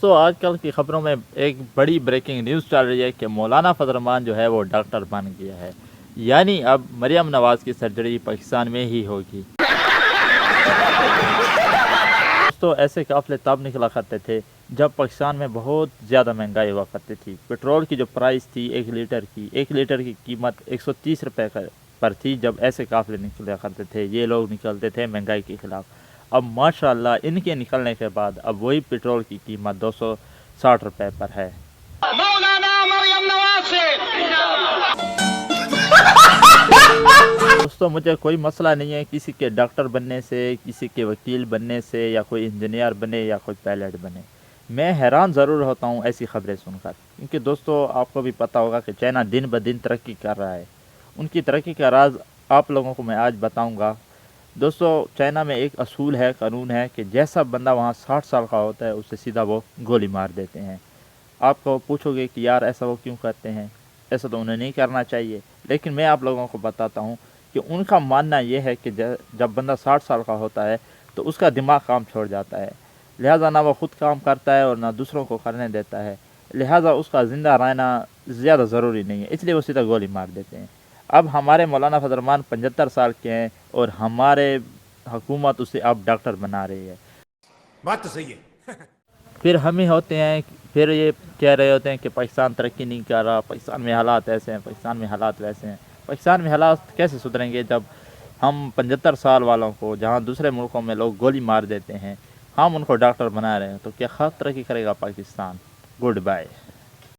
دوستوں آج کل کی خبروں میں ایک بڑی بریکنگ نیوز چل رہی ہے کہ مولانا فضل الرحمان جو ہے وہ ڈاکٹر بن گیا ہے، یعنی اب مریم نواز کی سرجری پاکستان میں ہی ہوگی۔ دوستوں ایسے قافلے تب نکلا کرتے تھے جب پاکستان میں بہت زیادہ مہنگائی ہوا کرتی تھی۔ پیٹرول کی جو پرائس تھی ایک لیٹر کی قیمت 130 روپے پر تھی جب ایسے قافلے نکلا کرتے تھے، یہ لوگ نکلتے تھے مہنگائی کے خلاف۔ اب ماشاءاللہ ان کے نکلنے کے بعد اب وہی پیٹرول کی قیمت 260 روپے پر ہے۔ مولانا مریم نواز سے دوستوں مجھے کوئی مسئلہ نہیں ہے کسی کے ڈاکٹر بننے سے، کسی کے وکیل بننے سے، یا کوئی انجینئر بنے یا کوئی پائلٹ بنے۔ میں حیران ضرور ہوتا ہوں ایسی خبریں سن کر، کیونکہ دوستوں آپ کو بھی پتہ ہوگا کہ چائنا دن بدن ترقی کر رہا ہے۔ ان کی ترقی کا راز آپ لوگوں کو میں آج بتاؤں گا۔ دوستو چائنا میں ایک اصول ہے، قانون ہے کہ جیسا بندہ وہاں 60 سال کا ہوتا ہے اسے سیدھا وہ گولی مار دیتے ہیں۔ آپ کو پوچھو گے کہ یار ایسا وہ کیوں کرتے ہیں؟ ایسا تو انہیں نہیں کرنا چاہیے، لیکن میں آپ لوگوں کو بتاتا ہوں کہ ان کا ماننا یہ ہے کہ جب بندہ 60 سال کا ہوتا ہے تو اس کا دماغ کام چھوڑ جاتا ہے، لہٰذا نہ وہ خود کام کرتا ہے اور نہ دوسروں کو کرنے دیتا ہے، لہٰذا اس کا زندہ رہنا زیادہ ضروری نہیں ہے، اس لیے وہ سیدھا گولی مار دیتے ہیں۔ اب ہمارے مولانا فضل الرحمان 75 سال کے ہیں اور ہمارے حکومت اسے اب ڈاکٹر بنا رہی ہے۔ بات تو صحیح ہے۔ پھر ہم ہی ہوتے ہیں، پھر یہ کہہ رہے ہوتے ہیں کہ پاکستان ترقی نہیں کر رہا، پاکستان میں حالات ایسے ہیں، پاکستان میں حالات ویسے ہیں۔ پاکستان میں حالات کیسے سدھریں گے جب ہم 75 سال والوں کو، جہاں دوسرے ملکوں میں لوگ گولی مار دیتے ہیں، ہم ان کو ڈاکٹر بنا رہے ہیں؟ تو کیا خود ترقی کرے گا پاکستان؟ Good bye.